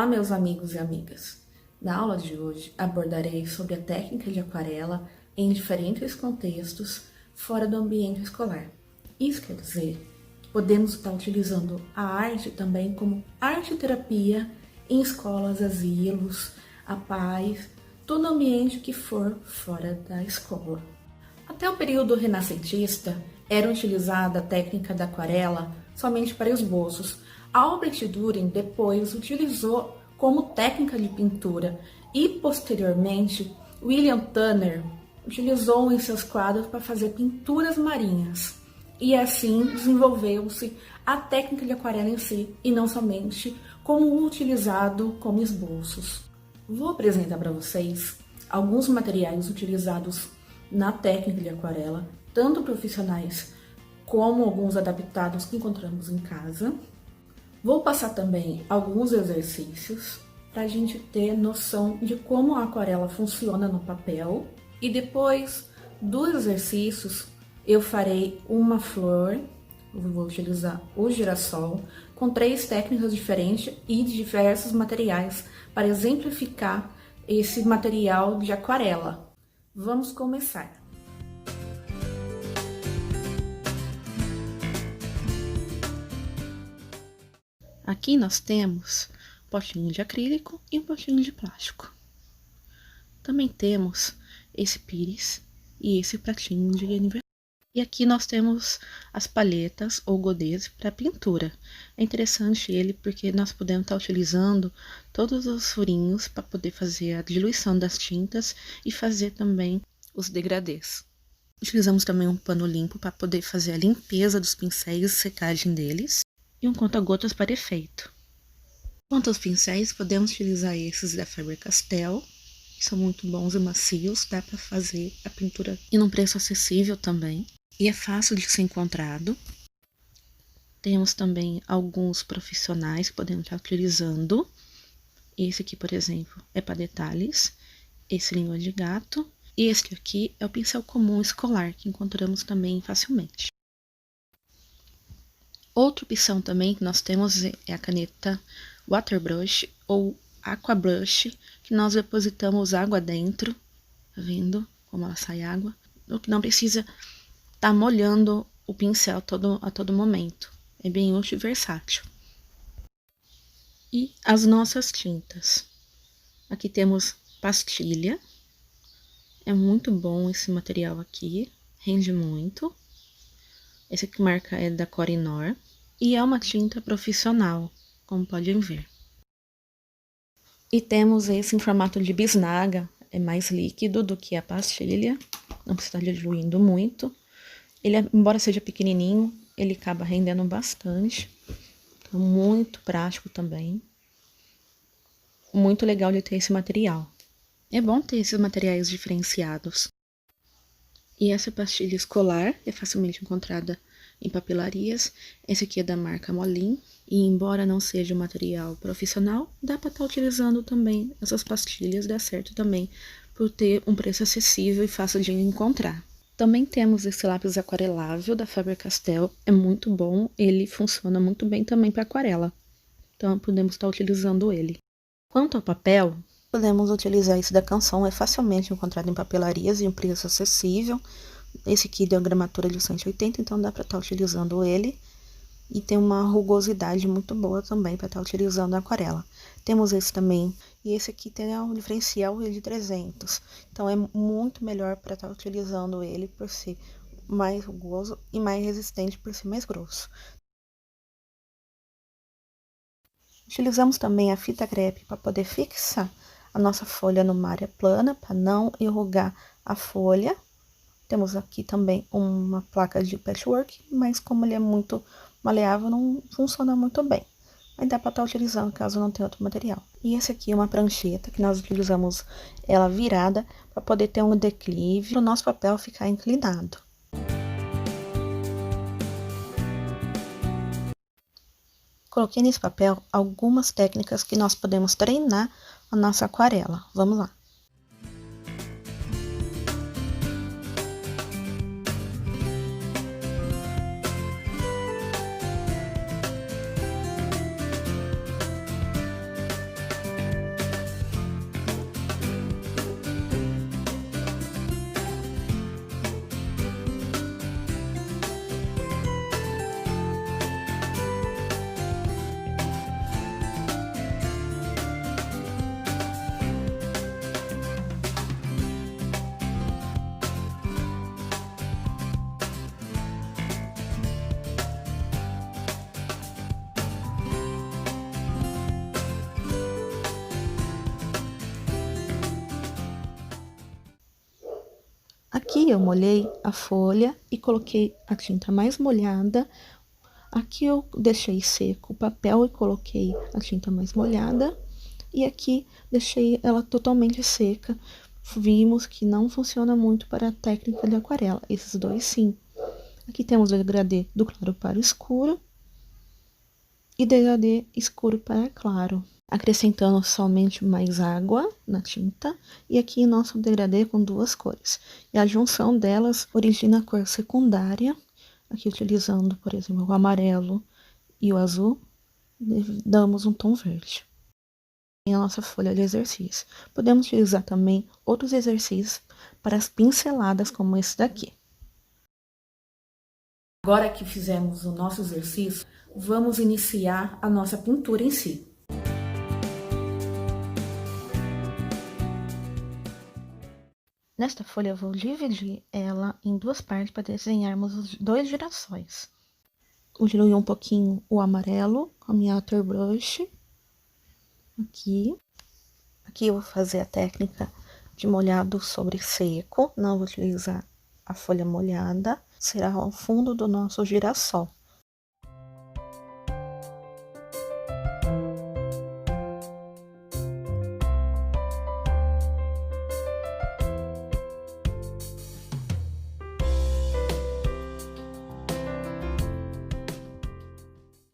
Olá, meus amigos e amigas! Na aula de hoje abordarei sobre a técnica de aquarela em diferentes contextos fora do ambiente escolar. Isso quer dizer que podemos estar utilizando a arte também como arte-terapia em escolas, asilos, APAES, todo ambiente que for fora da escola. Até o período renascentista, era utilizada a técnica da aquarela somente para esboços. Albrecht Dürer depois utilizou como técnica de pintura e, posteriormente, William Turner utilizou em seus quadros para fazer pinturas marinhas. E assim desenvolveu-se a técnica de aquarela em si, e não somente como utilizado como esboços. Vou apresentar para vocês alguns materiais utilizados na técnica de aquarela, tanto profissionais como alguns adaptados que encontramos em casa. Vou passar também alguns exercícios para a gente ter noção de como a aquarela funciona no papel. E depois dos exercícios, eu farei uma flor, vou utilizar o girassol, com 3 técnicas diferentes e de diversos materiais para exemplificar esse material de aquarela. Vamos começar! Aqui nós temos um potinho de acrílico e um potinho de plástico. Também temos esse pires e esse pratinho de aniversário. E aqui nós temos as palhetas ou godês para pintura. É interessante ele porque nós podemos estar utilizando todos os furinhos para poder fazer a diluição das tintas e fazer também os degradês. Utilizamos também um pano limpo para poder fazer a limpeza dos pincéis e secagem deles. E um conta-gotas para efeito. Quanto aos pincéis, podemos utilizar esses da Faber-Castell, que são muito bons e macios, dá para fazer a pintura e num preço acessível também. E é fácil de ser encontrado. Temos também alguns profissionais que podemos estar utilizando. Esse aqui, por exemplo, é para detalhes. Esse língua de gato. E esse aqui é o pincel comum escolar, que encontramos também facilmente. Outra opção também que nós temos é a caneta Waterbrush ou Aquabrush, que nós depositamos água dentro. Tá vendo como ela sai água? Não precisa tá molhando o pincel a todo momento. É bem útil e versátil. E as nossas tintas. Aqui temos pastilha. É muito bom esse material aqui. Rende muito. Esse aqui marca é da Koh-i-Noor. E é uma tinta profissional, como podem ver. E temos esse em formato de bisnaga. É mais líquido do que a pastilha. Não precisa estar diluindo muito. Ele, embora seja pequenininho, ele acaba rendendo bastante. Então, muito prático também. Muito legal de ter esse material. É bom ter esses materiais diferenciados. E essa pastilha escolar é facilmente encontrada em papelarias. Esse aqui é da marca Molin. E embora não seja um material profissional, dá para estar utilizando também essas pastilhas. Dá certo também por ter um preço acessível e fácil de encontrar. Também temos esse lápis aquarelável da Faber-Castell, é muito bom, ele funciona muito bem também para aquarela, então podemos estar utilizando ele. Quanto ao papel, podemos utilizar esse da Canson, é facilmente encontrado em papelarias e um preço acessível. Esse aqui deu gramatura de 180, então dá para estar utilizando ele. E tem uma rugosidade muito boa também para estar utilizando a aquarela. Temos esse também, e esse aqui tem um diferencial de 300. Então é muito melhor para estar utilizando ele por ser mais rugoso e mais resistente por ser mais grosso. Utilizamos também a fita crepe para poder fixar a nossa folha numa área plana, para não enrugar a folha. Temos aqui também uma placa de patchwork, mas como ele é muito maleável, não funciona muito bem. Mas dá para estar utilizando caso não tenha outro material. E esse aqui é uma prancheta que nós utilizamos ela virada para poder ter um declive para o nosso papel ficar inclinado. Coloquei nesse papel algumas técnicas que nós podemos treinar a nossa aquarela. Vamos lá. Aqui eu molhei a folha e coloquei a tinta mais molhada. Aqui eu deixei seco o papel e coloquei a tinta mais molhada. E aqui deixei ela totalmente seca. Vimos que não funciona muito para a técnica de aquarela. Esses dois sim. Aqui temos o degradê do claro para o escuro e degradê escuro para claro. Acrescentando somente mais água na tinta. E aqui nosso degradê com duas cores. E a junção delas origina a cor secundária. Aqui utilizando, por exemplo, o amarelo e o azul, damos um tom verde. Em a nossa folha de exercício. Podemos utilizar também outros exercícios para as pinceladas, como esse daqui. Agora que fizemos o nosso exercício, vamos iniciar a nossa pintura em si. Nesta folha eu vou dividir ela em duas partes para desenharmos os dois girassóis. Vou diluir um pouquinho o amarelo com a minha Outer Brush. Aqui eu vou fazer a técnica de molhado sobre seco, não vou utilizar a folha molhada, será ao fundo do nosso girassol.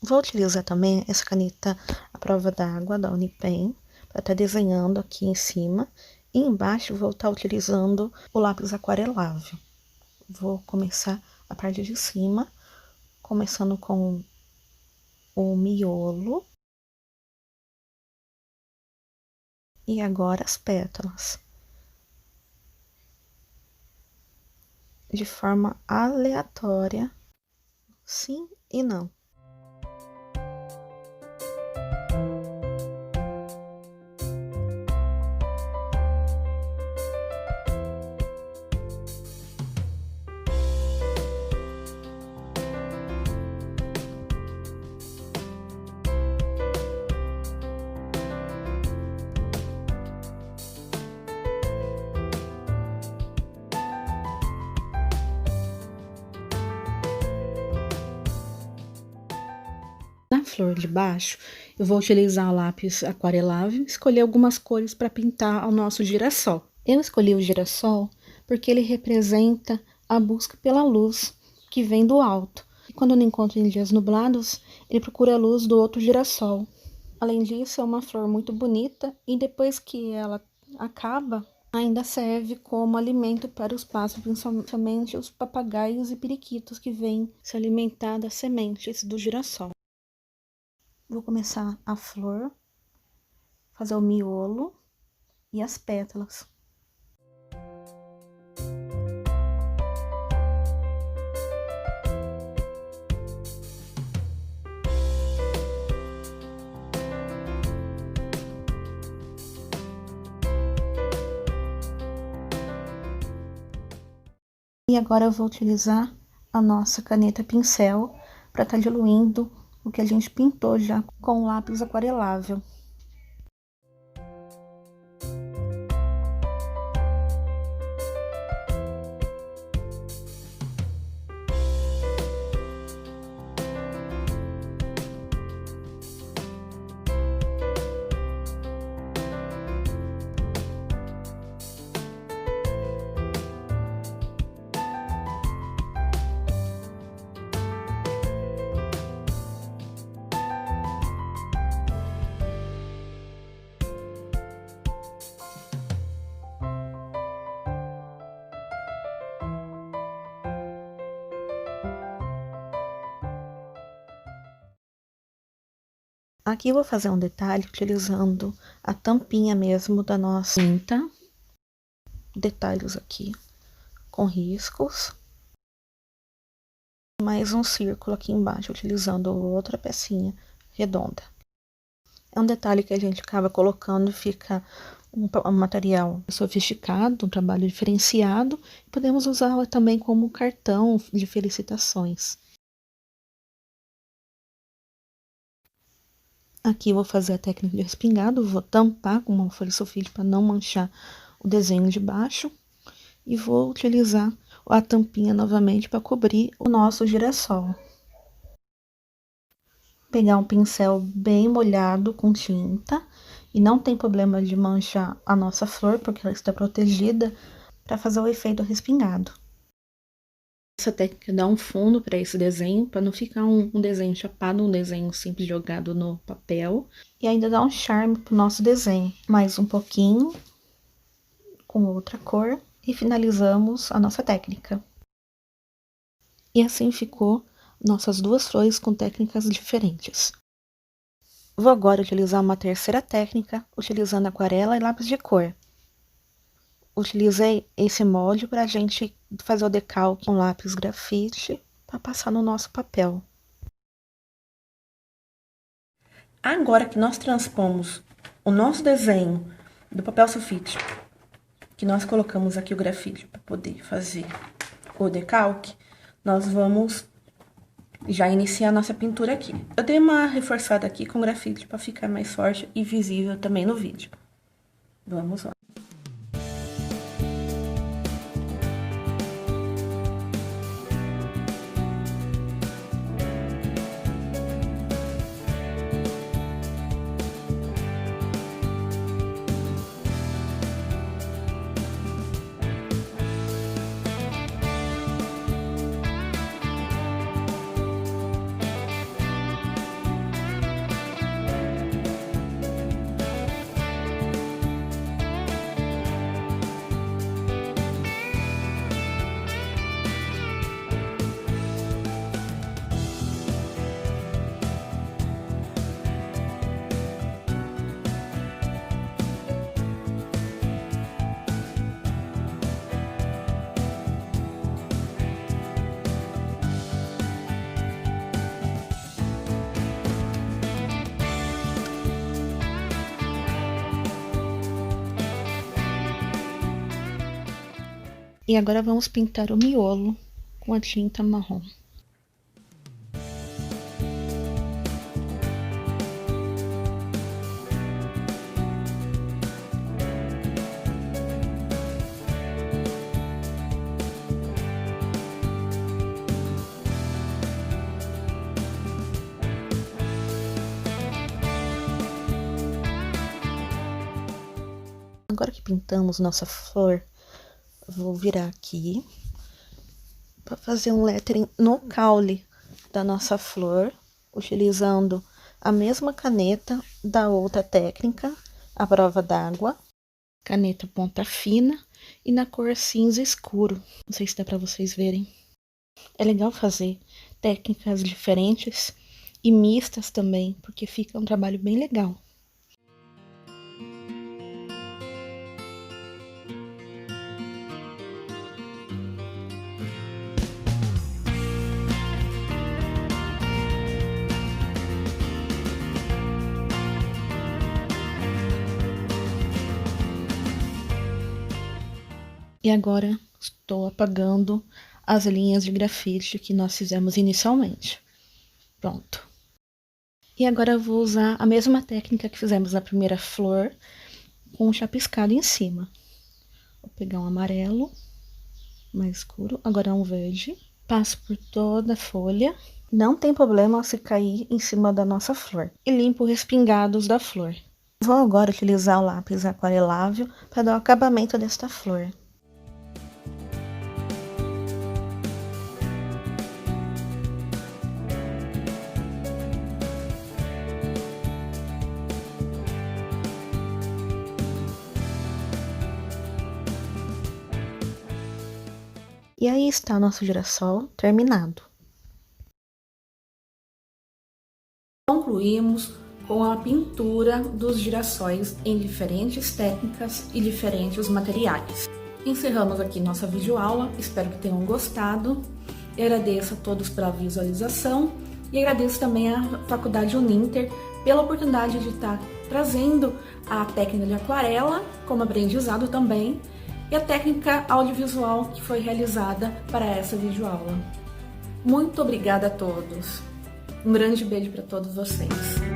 Vou utilizar também essa caneta à prova d'água da Unipen, para estar desenhando aqui em cima. E embaixo vou estar utilizando o lápis aquarelável. Vou começar a parte de cima, começando com o miolo. E agora as pétalas. De forma aleatória, sim e não. Na flor de baixo, eu vou utilizar o lápis aquarelável e escolher algumas cores para pintar o nosso girassol. Eu escolhi o girassol porque ele representa a busca pela luz que vem do alto. E quando não encontra em dias nublados, ele procura a luz do outro girassol. Além disso, é uma flor muito bonita e depois que ela acaba, ainda serve como alimento para os pássaros, principalmente os papagaios e periquitos que vêm se alimentar das sementes do girassol. Vou começar a flor, fazer o miolo e as pétalas. E agora eu vou utilizar a nossa caneta pincel para estar diluindo o que a gente pintou já com o lápis aquarelável. Aqui eu vou fazer um detalhe utilizando a tampinha mesmo da nossa tinta. Detalhes aqui com riscos. Mais um círculo aqui embaixo, utilizando outra pecinha redonda. É um detalhe que a gente acaba colocando, fica um material sofisticado, um trabalho diferenciado. Podemos usá-la também como cartão de felicitações. Aqui eu vou fazer a técnica de respingado, vou tampar com uma folha sulfite para não manchar o desenho de baixo. E vou utilizar a tampinha novamente para cobrir o nosso girassol. Pegar um pincel bem molhado com tinta, e não tem problema de manchar a nossa flor, porque ela está protegida, para fazer o efeito respingado. Essa técnica dá um fundo para esse desenho, para não ficar um desenho chapado, um desenho simples jogado no papel. E ainda dá um charme pro nosso desenho. Mais um pouquinho, com outra cor, e finalizamos a nossa técnica. E assim ficou nossas duas flores com técnicas diferentes. Vou agora utilizar uma terceira técnica, utilizando aquarela e lápis de cor. Utilizei esse molde para a gente fazer o decalque com lápis grafite para passar no nosso papel. Agora que nós transpomos o nosso desenho do papel sulfite, que nós colocamos aqui o grafite para poder fazer o decalque, nós vamos já iniciar a nossa pintura aqui. Eu dei uma reforçada aqui com grafite para ficar mais forte e visível também no vídeo. Vamos lá. E agora vamos pintar o miolo com a tinta marrom. Agora que pintamos nossa flor, vou virar aqui para fazer um lettering no caule da nossa flor, utilizando a mesma caneta da outra técnica, a prova d'água, caneta ponta fina e na cor cinza escuro. Não sei se dá para vocês verem. É legal fazer técnicas diferentes e mistas também, porque fica um trabalho bem legal. E agora estou apagando as linhas de grafite que nós fizemos inicialmente. Pronto. E agora eu vou usar a mesma técnica que fizemos na primeira flor, com um chapiscado em cima. Vou pegar um amarelo mais escuro, agora um verde. Passo por toda a folha. Não tem problema se cair em cima da nossa flor. E limpo os respingados da flor. Vou agora utilizar o lápis aquarelável para dar o acabamento desta flor. E aí está nosso girassol terminado. Concluímos com a pintura dos girassóis em diferentes técnicas e diferentes materiais. Encerramos aqui nossa videoaula, espero que tenham gostado. Eu agradeço a todos pela visualização e agradeço também à Faculdade Uninter pela oportunidade de estar trazendo a técnica de aquarela como aprendizado também, e a técnica audiovisual que foi realizada para essa videoaula. Muito obrigada a todos. Um grande beijo para todos vocês.